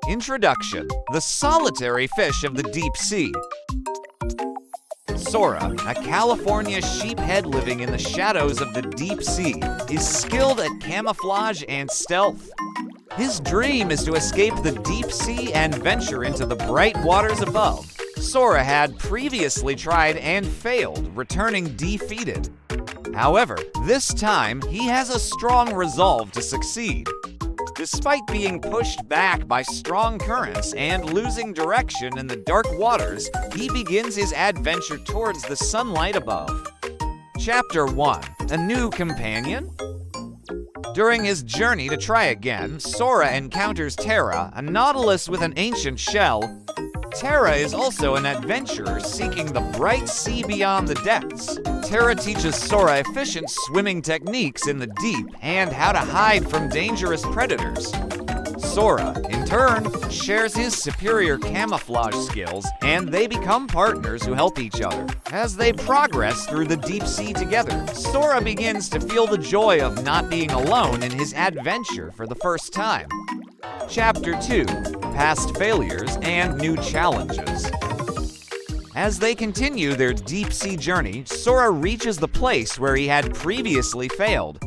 Introduction: the solitary fish of the deep sea. Sora, a California sheephead living in the shadows of the deep sea, is skilled at camouflage and stealth. His dream is to escape the deep sea and venture into the bright waters above. Sora had previously tried and failed, returning defeated. However, this time he has a strong resolve to succeed. Despite being pushed back by strong currents and losing direction in the dark waters, he begins his adventure towards the sunlight above. Chapter 1: A New Companion? During his journey to try again, Sora encounters Terra, a nautilus with an ancient shell. Terra is also an adventurer seeking the bright sea beyond the depths. Terra teaches Sora efficient swimming techniques in the deep and how to hide from dangerous predators. Sora, in turn, shares his superior camouflage skills, and they become partners who help each other. As they progress through the deep sea together, Sora begins to feel the joy of not being alone in his adventure for the first time. Chapter 2: Past Failures and New Challenges. As they continue their deep-sea journey, Sora reaches the place where he had previously failed.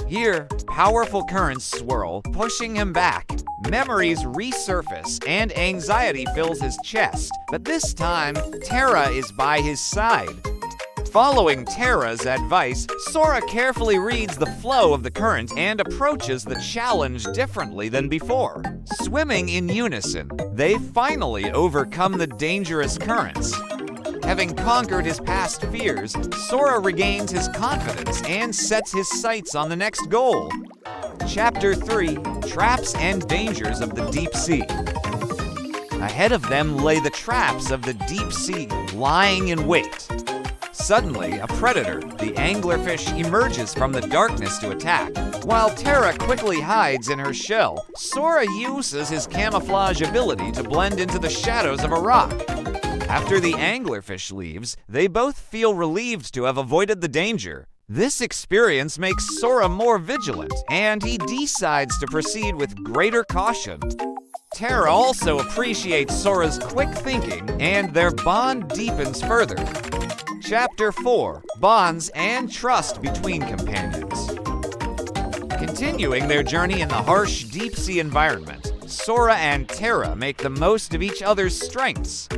Here, powerful currents swirl, pushing him back. Memories resurface, and anxiety fills his chest. But this time, Terra is by his side. Following Terra's advice, Sora carefully reads the flow of the current and approaches the challenge differently than before. Swimming in unison, they finally overcome the dangerous currents. Having conquered his past fears, Sora regains his confidence and sets his sights on the next goal. Chapter 3: Traps and Dangers of the Deep Sea. Ahead of them lay the traps of the deep sea, lying in wait. Suddenly, a predator, the anglerfish, emerges from the darkness to attack. While Terra quickly hides in her shell, Sora uses his camouflage ability to blend into the shadows of a rock. After the anglerfish leaves, they both feel relieved to have avoided the danger. This experience makes Sora more vigilant, and he decides to proceed with greater caution. Terra also appreciates Sora's quick thinking, and their bond deepens further. Chapter 4: Bonds and Trust Between Companions. Continuing their journey in the harsh deep-sea environment, Sora and Terra make the most of each other's strengths.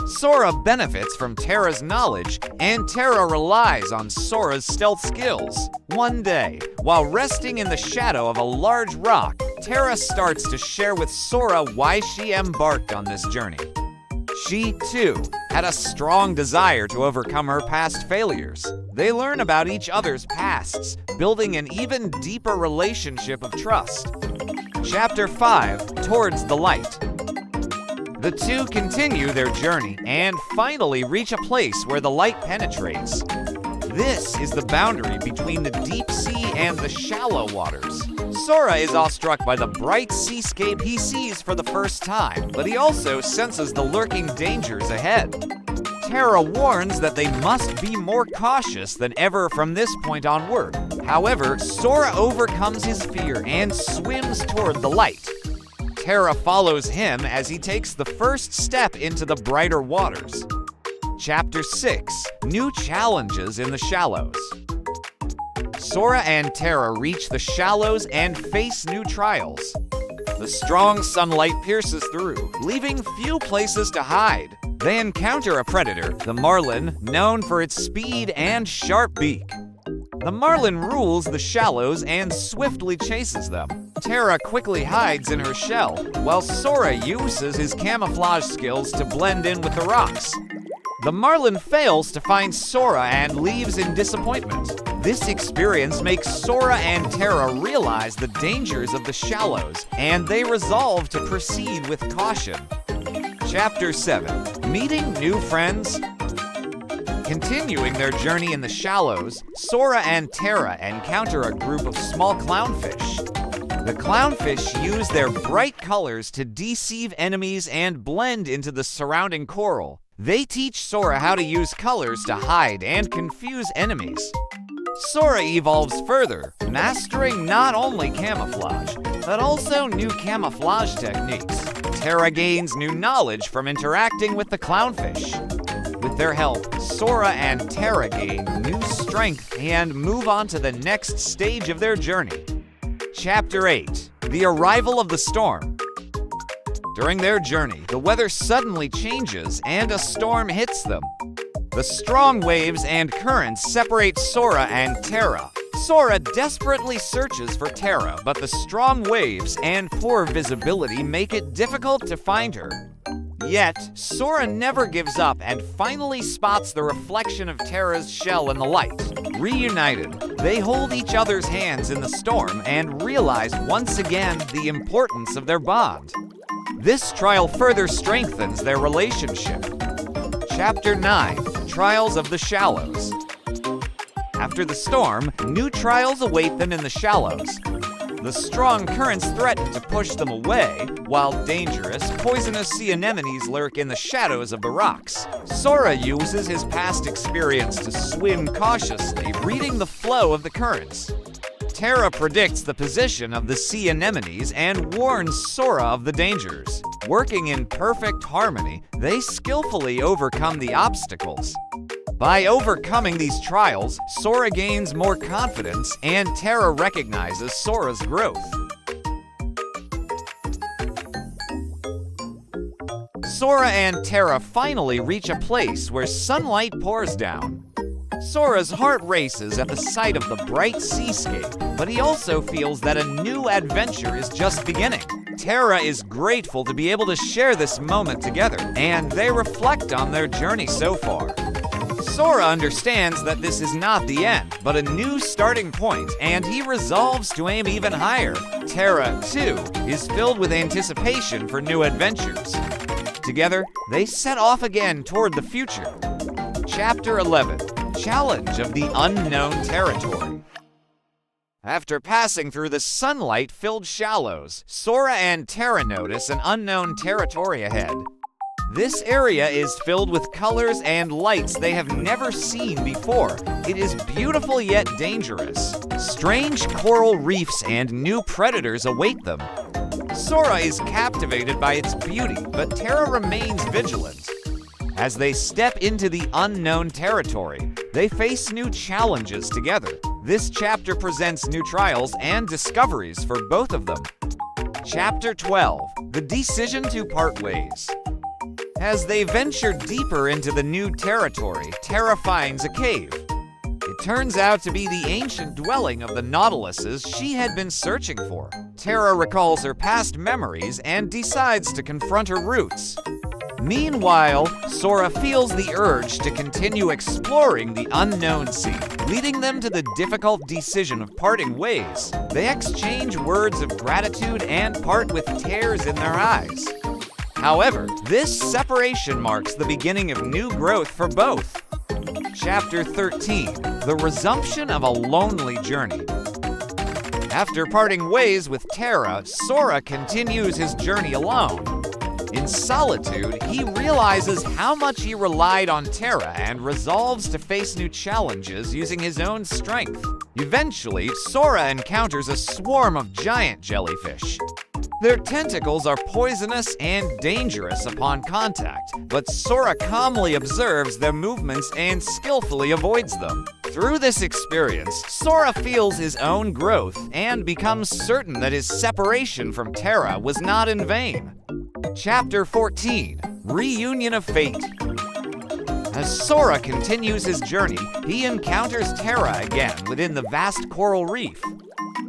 Sora benefits from Terra's knowledge, and Terra relies on Sora's stealth skills. One day, while resting in the shadow of a large rock, Terra starts to share with Sora why she embarked on this journey. She, too, had a strong desire to overcome her past failures. They learn about each other's pasts, building an even deeper relationship of trust. Chapter 5: Towards the Light. The two continue their journey and finally reach a place where the light penetrates. This is the boundary between the deep sea and the shallow waters. Sora is awestruck by the bright seascape he sees for the first time, but he also senses the lurking dangers ahead. Terra warns that they must be more cautious than ever from this point onward. However, Sora overcomes his fear and swims toward the light. Terra follows him as he takes the first step into the brighter waters. Chapter 6: New Challenges in the Shallows. Sora and Terra reach the shallows and face new trials. The strong sunlight pierces through, leaving few places to hide. They encounter a predator, the marlin, known for its speed and sharp beak. The marlin rules the shallows and swiftly chases them. Terra quickly hides in her shell, while Sora uses his camouflage skills to blend in with the rocks. The marlin fails to find Sora and leaves in disappointment. This experience makes Sora and Terra realize the dangers of the shallows, and they resolve to proceed with caution. Chapter 7: Meeting New Friends. Continuing their journey in the shallows, Sora and Terra encounter a group of small clownfish. The clownfish use their bright colors to deceive enemies and blend into the surrounding coral. They teach Sora how to use colors to hide and confuse enemies. Sora evolves further, mastering not only camouflage, but also new camouflage techniques. Terra gains new knowledge from interacting with the clownfish. With their help, Sora and Terra gain new strength and move on to the next stage of their journey. Chapter 8: The Arrival of the Storm. During their journey, the weather suddenly changes and a storm hits them. The strong waves and currents separate Sora and Terra. Sora desperately searches for Terra, but the strong waves and poor visibility make it difficult to find her. Yet, Sora never gives up and finally spots the reflection of Terra's shell in the light. Reunited, they hold each other's hands in the storm and realize once again the importance of their bond. This trial further strengthens their relationship. Chapter 9: Trials of the Shallows. After the storm, new trials await them in the shallows. The strong currents threaten to push them away, while dangerous, poisonous sea anemones lurk in the shadows of the rocks. Sora uses his past experience to swim cautiously, reading the flow of the currents. Terra predicts the position of the sea anemones and warns Sora of the dangers. Working in perfect harmony, they skillfully overcome the obstacles. By overcoming these trials, Sora gains more confidence and Terra recognizes Sora's growth. Sora and Terra finally reach a place where sunlight pours down. Sora's heart races at the sight of the bright seascape, but he also feels that a new adventure is just beginning. Terra is grateful to be able to share this moment together, and they reflect on their journey so far. Sora understands that this is not the end, but a new starting point, and he resolves to aim even higher. Terra, too, is filled with anticipation for new adventures. Together, they set off again toward the future. Chapter 11: Challenge of the Unknown Territory. After passing through the sunlight-filled shallows, Sora and Terra notice an unknown territory ahead. This area is filled with colors and lights they have never seen before. It is beautiful yet dangerous. Strange coral reefs and new predators await them. Sora is captivated by its beauty, but Terra remains vigilant. As they step into the unknown territory, they face new challenges together. This chapter presents new trials and discoveries for both of them. Chapter 12: The Decision to Part Ways. As they venture deeper into the new territory, Terra finds a cave. It turns out to be the ancient dwelling of the Nautiluses she had been searching for. Terra recalls her past memories and decides to confront her roots. Meanwhile, Sora feels the urge to continue exploring the unknown sea, leading them to the difficult decision of parting ways. They exchange words of gratitude and part with tears in their eyes. However, this separation marks the beginning of new growth for both. Chapter 13: The Resumption of a Lonely Journey. After parting ways with Terra, Sora continues his journey alone. In solitude, he realizes how much he relied on Terra and resolves to face new challenges using his own strength. Eventually, Sora encounters a swarm of giant jellyfish. Their tentacles are poisonous and dangerous upon contact, but Sora calmly observes their movements and skillfully avoids them. Through this experience, Sora feels his own growth and becomes certain that his separation from Terra was not in vain. Chapter 14: Reunion of Fate. As Sora continues his journey, he encounters Terra again within the vast coral reef.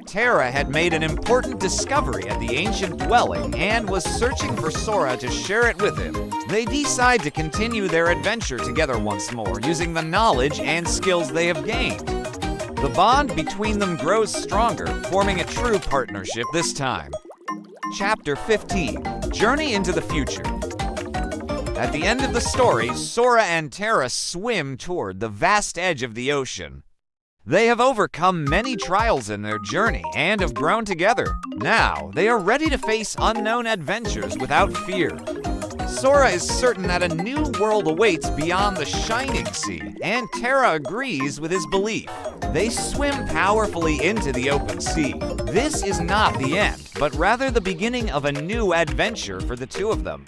Terra had made an important discovery at the ancient dwelling and was searching for Sora to share it with him. They decide to continue their adventure together once more, using the knowledge and skills they have gained. The bond between them grows stronger, forming a true partnership this time. Chapter 15: Journey into the Future. At the end of the story, Sora and Terra swim toward the vast edge of the ocean. They have overcome many trials in their journey and have grown together. Now, they are ready to face unknown adventures without fear. Sora is certain that a new world awaits beyond the Shining Sea, and Terra agrees with his belief. They swim powerfully into the open sea. This is not the end, but rather the beginning of a new adventure for the two of them.